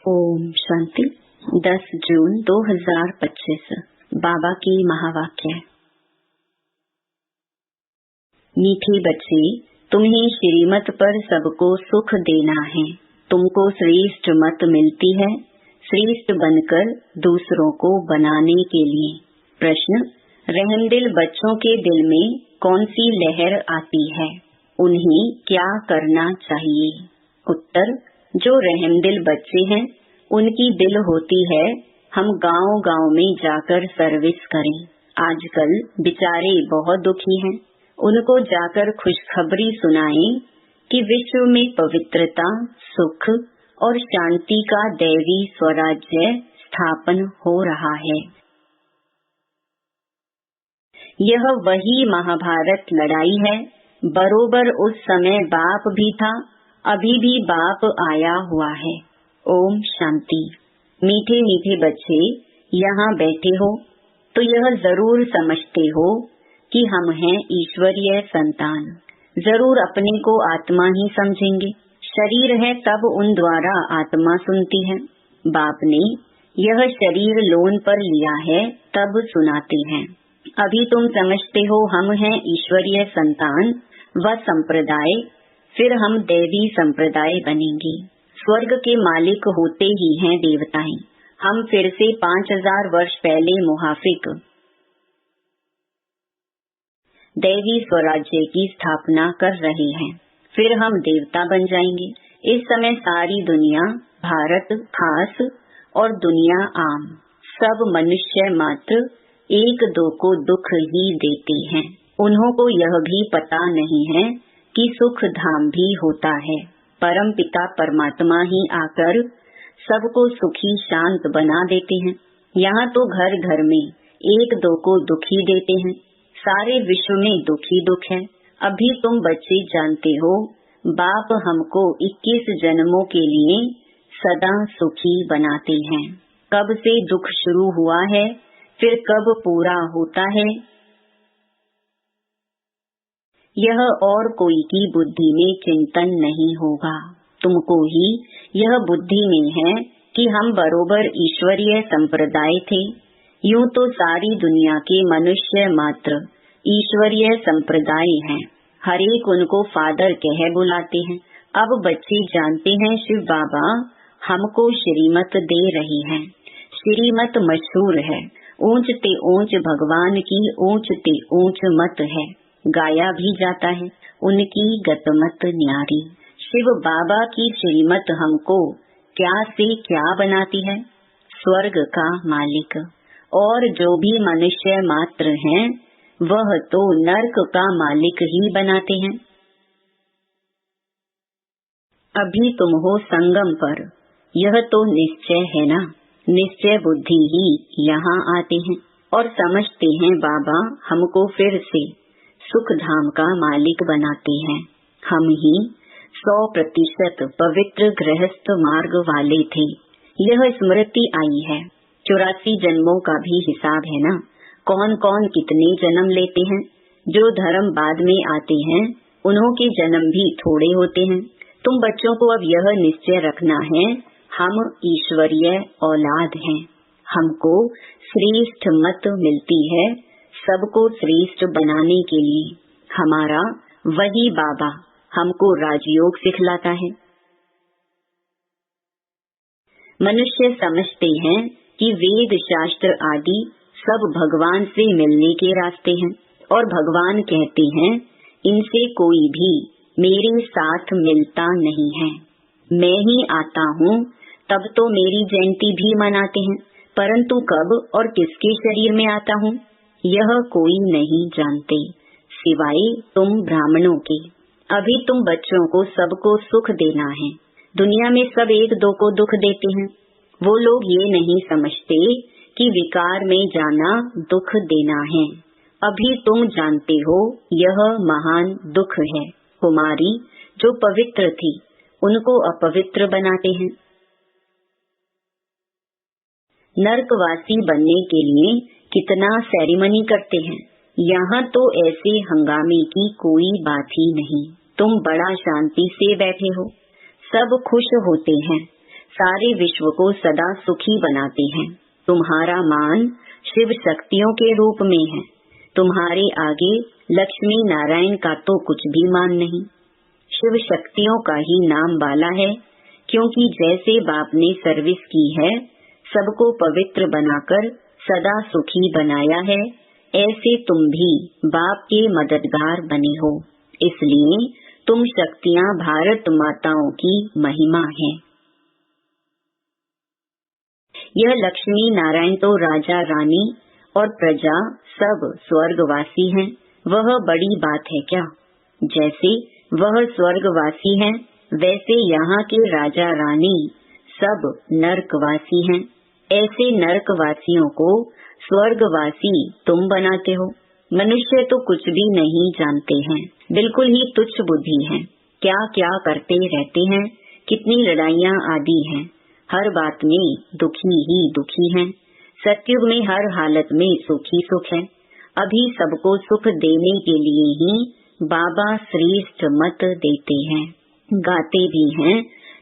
ओम शांति। 10 जून 2025 बाबा की महावाक्य। मीठे बच्चे, तुम्हें श्रीमत पर सबको सुख देना है। तुमको श्रेष्ठ मत मिलती है श्रेष्ठ बनकर दूसरों को बनाने के लिए। प्रश्न: रहमदिल बच्चों के दिल में कौन सी लहर आती है? उन्हें क्या करना चाहिए? उत्तर: जो रहमदिल बच्चे हैं उनकी दिल होती है हम गांव-गांव में जाकर सर्विस करें। आजकल बेचारे बहुत दुखी हैं, उनको जाकर खुशखबरी सुनाएं कि विश्व में पवित्रता, सुख और शांति का दैवी स्वराज्य स्थापन हो रहा है। यह वही महाभारत लड़ाई है। बरोबर उस समय बाप भी था, अभी भी बाप आया हुआ है। ओम शांति। मीठे मीठे बच्चे, यहाँ बैठे हो तो यह जरूर समझते हो कि हम हैं ईश्वरीय संतान। जरूर अपने को आत्मा ही समझेंगे। शरीर है तब उन द्वारा आत्मा सुनती है। बाप ने यह शरीर लोन पर लिया है तब सुनाते हैं। अभी तुम समझते हो हम हैं ईश्वरीय संतान व संप्रदाय, फिर हम दैवी संप्रदाय बनेंगे। स्वर्ग के मालिक होते ही हैं देवताएं। हम फिर से 5000 वर्ष पहले मुहाफिक दैवी स्वराज्य की स्थापना कर रहे हैं। फिर हम देवता बन जाएंगे। इस समय सारी दुनिया, भारत खास और दुनिया आम, सब मनुष्य मात्र एक दो को दुख ही देते हैं। उन्हों को यह भी पता नहीं है कि सुख धाम भी होता है। परम पिता परमात्मा ही आकर सबको सुखी शांत बना देते हैं। यहाँ तो घर घर में एक दो को दुखी देते हैं। सारे विश्व में दुखी दुख है। अभी तुम बच्चे जानते हो बाप हमको 21 जन्मों के लिए सदा सुखी बनाते हैं। कब से दुख शुरू हुआ है, फिर कब पूरा होता है, यह और कोई की बुद्धि में चिंतन नहीं होगा। तुमको ही यह बुद्धि में है कि हम बरोबर ईश्वरीय संप्रदाय थे। यूं तो सारी दुनिया के मनुष्य मात्र ईश्वरीय संप्रदाय हैं। हरेक उनको फादर कह बुलाते हैं। अब बच्चे जानते हैं शिव बाबा हमको श्रीमत दे रही हैं। श्रीमत मशहूर है। ऊंच ते ऊंच भगवान की ऊंच ते ऊंच मत है। गाया भी जाता है उनकी गतमत न्यारी। शिव बाबा की श्रीमत हमको क्या से क्या बनाती है? स्वर्ग का मालिक। और जो भी मनुष्य मात्र हैं वह तो नरक का मालिक ही बनाते हैं। अभी तुम हो संगम पर, यह तो निश्चय है ना। निश्चय बुद्धि ही यहाँ आते हैं और समझते हैं बाबा हमको फिर से सुख धाम का मालिक बनाते हैं। हम ही 100% पवित्र गृहस्थ मार्ग वाले थे। यह स्मृति आई है। 84 जन्मों का भी हिसाब है ना। कौन कौन कितने जन्म लेते हैं। जो धर्म बाद में आते हैं उन्हों के जन्म भी थोड़े होते हैं। तुम बच्चों को अब यह निश्चय रखना है हम ईश्वरीय औलाद हैं। हमको श्रेष्ठ मत मिलती है सबको श्रेष्ठ बनाने के लिए। हमारा वही बाबा हमको राजयोग सिखलाता है। मनुष्य समझते हैं कि वेद शास्त्र आदि सब भगवान से मिलने के रास्ते हैं और भगवान कहते हैं इनसे कोई भी मेरे साथ मिलता नहीं है। मैं ही आता हूँ तब तो मेरी जयंती भी मनाते हैं, परंतु कब और किसके शरीर में आता हूँ यह कोई नहीं जानते सिवाय तुम ब्राह्मणों के। अभी तुम बच्चों को सबको सुख देना है। दुनिया में सब एक दो को दुख देते हैं। वो लोग ये नहीं समझते कि विकार में जाना दुख देना है। अभी तुम जानते हो यह महान दुख है। कुमारी जो पवित्र थी उनको अपवित्र बनाते हैं। नरकवासी बनने के लिए कितना सेरेमनी करते हैं। यहाँ तो ऐसे हंगामे की कोई बात ही नहीं। तुम बड़ा शांति से बैठे हो, सब खुश होते हैं। सारे विश्व को सदा सुखी बनाते हैं। तुम्हारा मान शिव शक्तियों के रूप में है। तुम्हारे आगे लक्ष्मी नारायण का तो कुछ भी मान नहीं। शिव शक्तियों का ही नाम बाला है, क्योंकि जैसे बाप ने सर्विस की है, सबको पवित्र बनाकर सदा सुखी बनाया है, ऐसे तुम भी बाप के मददगार बने हो। इसलिए तुम शक्तियां भारत माताओं की महिमा है। यह लक्ष्मी नारायण तो राजा रानी और प्रजा सब स्वर्गवासी हैं। वह बड़ी बात है क्या? जैसे वह स्वर्गवासी हैं, वैसे यहाँ के राजा रानी सब नरकवासी हैं। ऐसे नरकवासियों को स्वर्गवासी तुम बनाते हो। मनुष्य तो कुछ भी नहीं जानते हैं, बिल्कुल ही तुच्छ बुद्धि है। क्या क्या करते रहते हैं, कितनी लड़ाइयाँ आदि हैं, हर बात में दुखी ही दुखी हैं। सतयुग में हर हालत में सुख ही सुख है। अभी सबको सुख देने के लिए ही बाबा श्रेष्ठ मत देते हैं। गाते भी हैं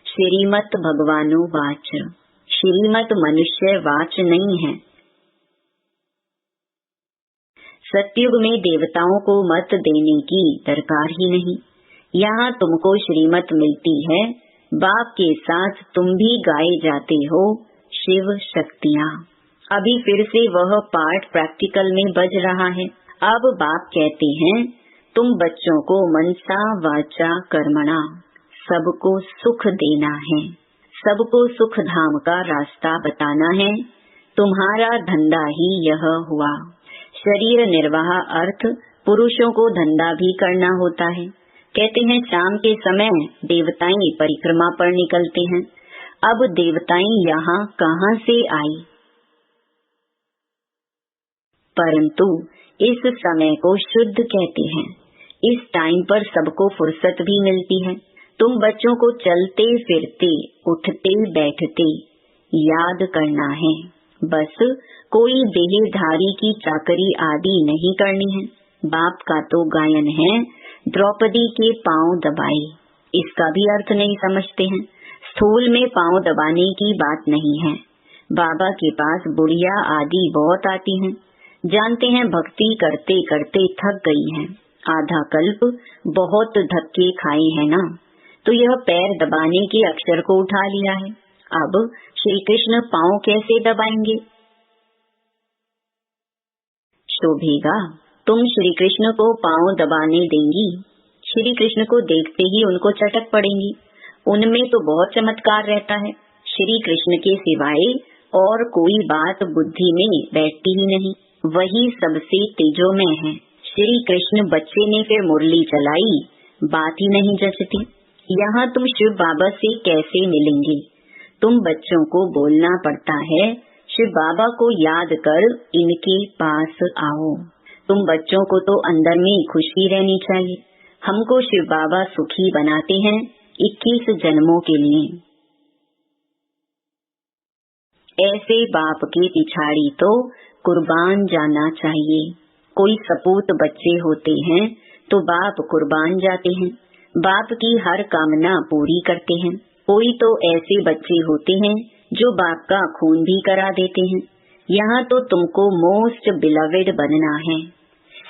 श्रीमत भगवानो वाच। श्रीमत मनुष्य वाच नहीं है। सतयुग में देवताओं को मत देने की दरकार ही नहीं। यहाँ तुमको श्रीमत मिलती है। बाप के साथ तुम भी गाए जाते हो शिव शक्तियाँ। अभी फिर से वह पाठ प्रैक्टिकल में बज रहा है। अब बाप कहते हैं, तुम बच्चों को मनसा वाचा कर्मणा सबको सुख देना है, सबको सुख धाम का रास्ता बताना है। तुम्हारा धंधा ही यह हुआ। शरीर निर्वाह अर्थ पुरुषों को धंधा भी करना होता है। कहते हैं शाम के समय देवताएं परिक्रमा पर निकलते हैं। अब देवताएं यहाँ कहाँ से आई? परंतु इस समय को शुद्ध कहते हैं। इस टाइम पर सबको फुर्सत भी मिलती है। तुम बच्चों को चलते फिरते उठते बैठते याद करना है। बस कोई देहधारी की चाकरी आदि नहीं करनी है। बाप का तो गायन है, द्रौपदी के पांव दबाए। इसका भी अर्थ नहीं समझते हैं। स्थूल में पांव दबाने की बात नहीं है। बाबा के पास बुढ़िया आदि बहुत आती हैं। जानते हैं भक्ति करते करते थक गई हैं। आधा कल्प बहुत धक्के खाए हैं ना, तो यह पैर दबाने के अक्षर को उठा लिया है। अब श्री कृष्ण पांव कैसे दबाएंगे? शोभेगा? तुम श्री कृष्ण को पांव दबाने देंगी? श्री कृष्ण को देखते ही उनको चटक पड़ेंगी। उनमें तो बहुत चमत्कार रहता है। श्री कृष्ण के सिवाय और कोई बात बुद्धि में बैठती ही नहीं। वही सबसे तेजोमय है। श्री कृष्ण बच्चे ने फिर मुरली चलाई, बात ही नहीं जचती। यहाँ तुम शिव बाबा से कैसे मिलेंगे? तुम बच्चों को बोलना पड़ता है, शिव बाबा को याद कर इनके पास आओ। तुम बच्चों को तो अंदर में खुशी रहनी चाहिए। हमको शिव बाबा सुखी बनाते हैं 21 जन्मों के लिए। ऐसे बाप के पिछाड़ी तो कुर्बान जाना चाहिए। कोई सपूत बच्चे होते हैं तो बाप कुर्बान जाते हैं, बाप की हर कामना पूरी करते हैं। कोई तो ऐसे बच्चे होते हैं जो बाप का खून भी करा देते हैं। यहाँ तो तुमको मोस्ट बिलवेड बनना है,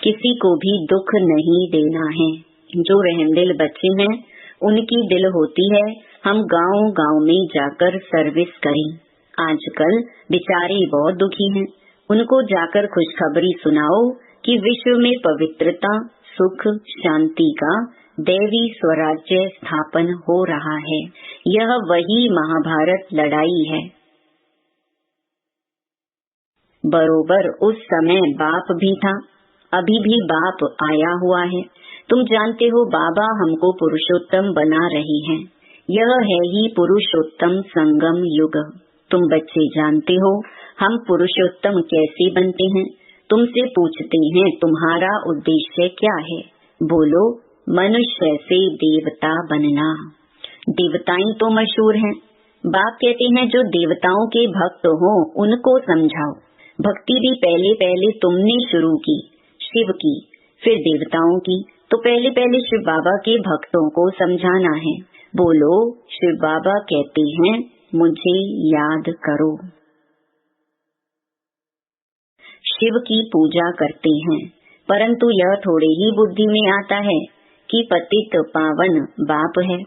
किसी को भी दुख नहीं देना है। जो रहमदिल बच्चे हैं उनकी दिल होती है हम गांव गांव में जाकर सर्विस करें। आजकल बेचारे बहुत दुखी हैं, उनको जाकर खुशखबरी सुनाओ कि विश्व में पवित्रता, सुख, शांति का दैवी स्वराज्य स्थापन हो रहा है। यह वही महाभारत लड़ाई है। बरोबर उस समय बाप भी था, अभी भी बाप आया हुआ है। तुम जानते हो बाबा हमको पुरुषोत्तम बना रही हैं। यह है ही पुरुषोत्तम संगम युग। तुम बच्चे जानते हो हम पुरुषोत्तम कैसे बनते हैं। तुमसे पूछते हैं तुम्हारा उद्देश्य क्या है? बोलो मनुष्य से देवता बनना। देवताएं तो मशहूर हैं। बाप कहते हैं जो देवताओं के भक्त हो उनको समझाओ। भक्ति भी पहले पहले तुमने शुरू की, शिव की, फिर देवताओं की, तो पहले पहले शिव बाबा के भक्तों को समझाना है। बोलो शिव बाबा कहते हैं मुझे याद करो। शिव की पूजा करते हैं, परंतु यह थोड़े ही बुद्धि में आता है कि पतित पावन बाप है।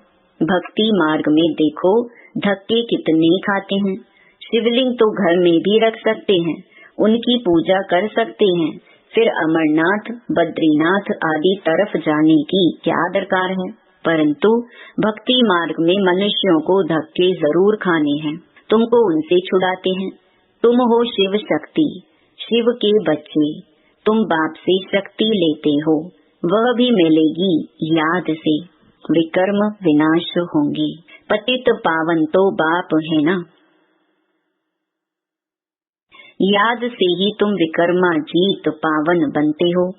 भक्ति मार्ग में देखो धक्के कितने खाते हैं। शिवलिंग तो घर में भी रख सकते हैं, उनकी पूजा कर सकते हैं, फिर अमरनाथ बद्रीनाथ आदि तरफ जाने की क्या दरकार है। परंतु भक्ति मार्ग में मनुष्यों को धक्के जरूर खाने हैं। तुमको उनसे छुड़ाते हैं। तुम हो शिव शक्ति, शिव के बच्चे। तुम बाप से शक्ति लेते हो, वह भी मिलेगी याद से। विकर्म विनाश होंगे। पतित पावन तो बाप है ना। याद से ही तुम विकर्माजीत पावन बनते हो।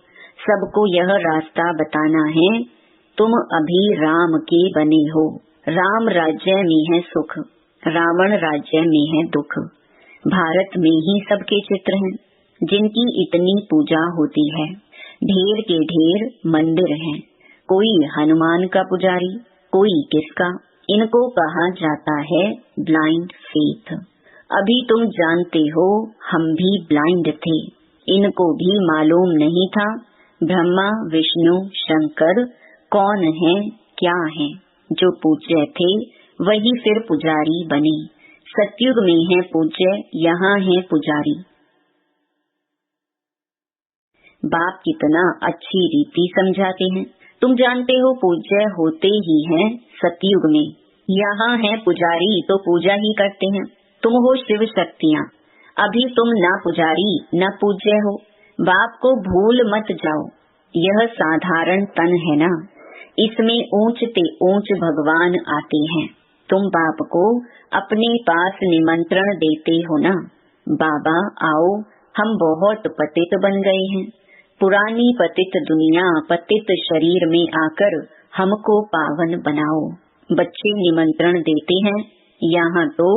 सबको यह रास्ता बताना है। तुम अभी राम के बने हो। राम राज्य में है सुख, रावण राज्य में है दुख। भारत में ही सबके चित्र हैं, जिनकी इतनी पूजा होती है। ढेर के ढेर मंदिर हैं, कोई हनुमान का पुजारी, कोई किसका। इनको कहा जाता है ब्लाइंड फेथ। अभी तुम जानते हो, हम भी ब्लाइंड थे, इनको भी मालूम नहीं था ब्रह्मा विष्णु शंकर कौन है क्या है। जो पूज्य थे वही फिर पुजारी बने। सतयुग में है पूज्य, यहाँ है पुजारी। बाप कितना अच्छी रीति समझाते हैं। तुम जानते हो पूज्य होते ही हैं सतयुग में, यहाँ है पुजारी तो पूजा ही करते हैं। तुम हो शिव शक्तियाँ, अभी तुम न पुजारी न पूज्य हो। बाप को भूल मत जाओ। यह साधारण तन है ना, इसमें ऊंचते ऊंच भगवान आते हैं। तुम बाप को अपने पास निमंत्रण देते हो ना, बाबा आओ, हम बहुत पतित बन गए हैं। पुरानी पतित दुनिया पतित शरीर में आकर हमको पावन बनाओ। बच्चे निमंत्रण देते हैं, यहाँ तो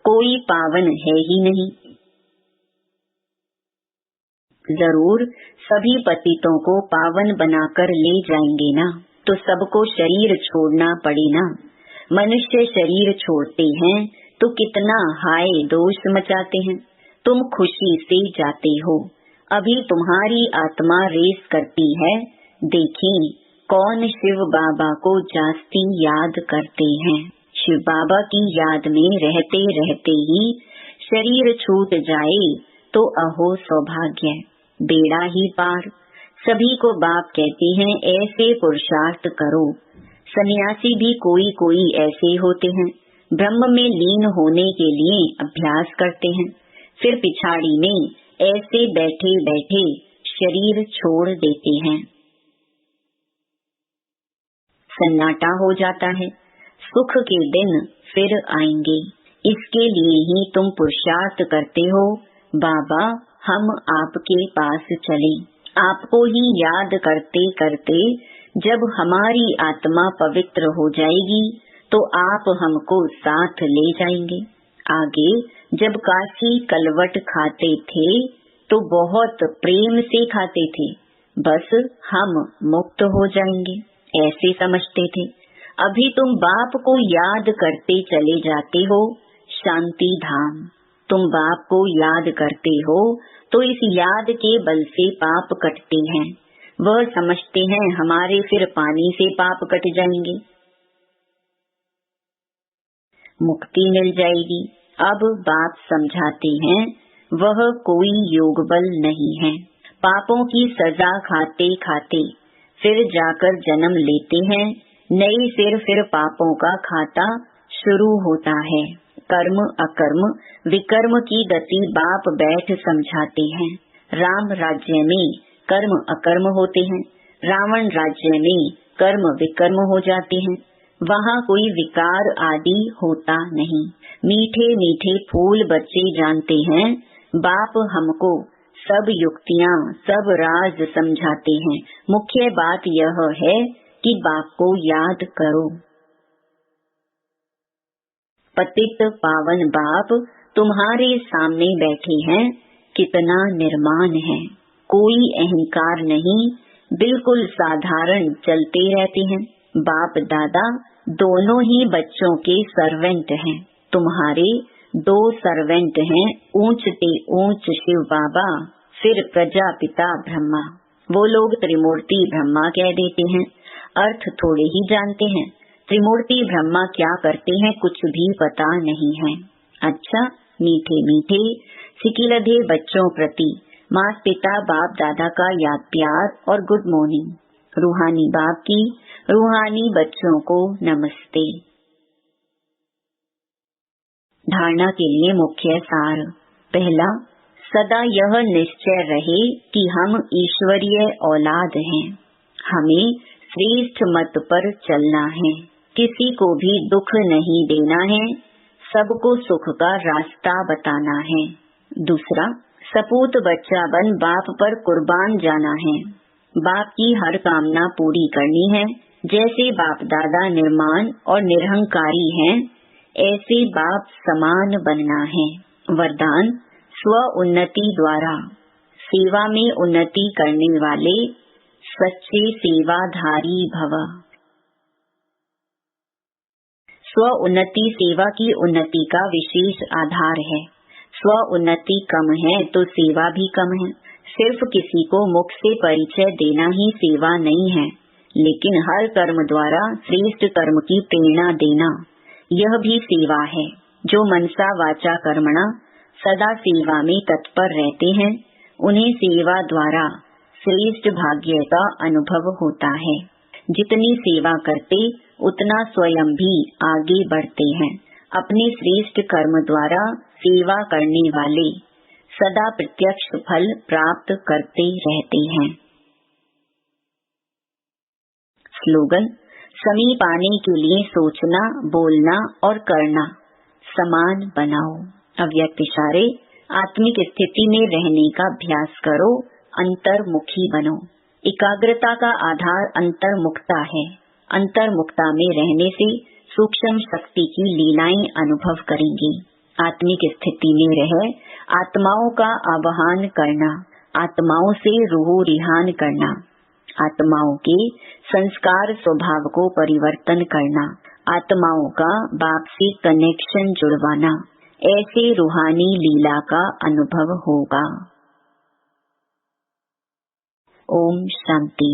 कोई पावन है ही नहीं। जरूर सभी पतितों को पावन बनाकर ले जाएंगे ना, तो सबको शरीर छोड़ना पड़े ना। मनुष्य शरीर छोड़ते हैं तो कितना हाय दोष मचाते हैं। तुम खुशी से जाते हो। अभी तुम्हारी आत्मा रेस करती है। देखें कौन शिव बाबा को जास्ती याद करते हैं। शिव बाबा की याद में रहते रहते ही शरीर छूट जाए तो अहो सौभाग्य, बेड़ा ही पार। सभी को बाप कहते हैं ऐसे पुरुषार्थ करो। सन्यासी भी कोई कोई ऐसे होते हैं, ब्रह्म में लीन होने के लिए अभ्यास करते हैं, फिर पिछाड़ी में ऐसे बैठे बैठे शरीर छोड़ देते हैं। सन्नाटा हो जाता है। सुख के दिन फिर आएंगे, इसके लिए ही तुम पुरुषार्थ करते हो। बाबा हम आपके पास चले। आपको ही याद करते करते जब हमारी आत्मा पवित्र हो जाएगी तो आप हमको साथ ले जाएंगे। आगे जब काशी कलवट खाते थे तो बहुत प्रेम से खाते थे, बस हम मुक्त हो जाएंगे ऐसे समझते थे। अभी तुम बाप को याद करते चले जाते हो। शांति धाम, तुम बाप को याद करते हो तो इस याद के बल से पाप कटते हैं। वह समझते हैं हमारे फिर पानी से पाप कट जाएंगे, मुक्ति मिल जाएगी। अब बाप समझाते हैं वह कोई योग बल नहीं है। पापों की सजा खाते खाते फिर जाकर जन्म लेते हैं। नई फिर पापों का खाता शुरू होता है। कर्म अकर्म विकर्म की गति बाप बैठ समझाते हैं। राम राज्य में कर्म अकर्म होते हैं, रावण राज्य में कर्म विकर्म हो जाते हैं। वहाँ कोई विकार आदि होता नहीं। मीठे मीठे फूल बच्चे जानते हैं। बाप हमको सब युक्तियाँ सब राज समझाते हैं। मुख्य बात यह है कि बाप को याद करो। पतित पावन बाप तुम्हारे सामने बैठे हैं। कितना निर्माण है, कोई अहंकार नहीं, बिल्कुल साधारण चलते रहते हैं। बाप दादा दोनों ही बच्चों के सर्वेंट हैं। तुम्हारे 2 सर्वेंट हैं, ऊंच ते ऊंच शिव बाबा, फिर प्रजापिता ब्रह्मा। वो लोग त्रिमूर्ति ब्रह्मा कह देते हैं, अर्थ थोड़े ही जानते हैं। त्रिमूर्ति ब्रह्मा क्या करते हैं कुछ भी पता नहीं है। अच्छा, मीठे मीठे सिकिलधे बच्चों प्रति माता पिता बाप दादा का याद प्यार और गुड मॉर्निंग। रूहानी बाप की रूहानी बच्चों को नमस्ते। धारणा के लिए मुख्य सार। पहला, सदा यह निश्चय रहे कि हम ईश्वरीय औलाद हैं। हमें श्रेष्ठ मत पर चलना है, किसी को भी दुख नहीं देना है, सबको सुख का रास्ता बताना है। दूसरा, सपूत बच्चा बन बाप पर कुर्बान जाना है। बाप की हर कामना पूरी करनी है। जैसे बाप दादा निर्माण और निरहंकारी हैं, ऐसे बाप समान बनना है। वरदान, स्व उन्नति द्वारा सेवा में उन्नति करने वाले सच्चे सेवाधारी भव। स्व उन्नति सेवा की उन्नति का विशेष आधार है। स्व उन्नति कम है तो सेवा भी कम है। सिर्फ किसी को मुख से परिचय देना ही सेवा नहीं है, लेकिन हर कर्म द्वारा श्रेष्ठ कर्म की प्रेरणा देना, यह भी सेवा है। जो मनसा वाचा कर्मणा सदा सेवा में तत्पर रहते हैं, उन्हें सेवा द्वारा श्रेष्ठ भाग्य का अनुभव होता है। जितनी सेवा करते उतना स्वयं भी आगे बढ़ते हैं। अपने श्रेष्ठ कर्म द्वारा सेवा करने वाले सदा प्रत्यक्ष फल प्राप्त करते रहते हैं। स्लोगन, समीप आने के लिए सोचना, बोलना और करना समान बनाओ। अव्यक्त इशारे, आत्मिक स्थिति में रहने का अभ्यास करो, अंतर्मुखी बनो। एकाग्रता का आधार अंतर्मुखता है। अंतर्मुखता में रहने से सूक्ष्म शक्ति की लीलाएं अनुभव करेंगे। आत्मिक स्थिति में रह आत्माओं का आवाहन करना, आत्माओं से रूह रिहान करना, आत्माओं के संस्कार स्वभाव को परिवर्तन करना, आत्माओं का बाप से कनेक्शन जुड़वाना, ऐसे रूहानी लीला का अनुभव होगा। ओम शांति।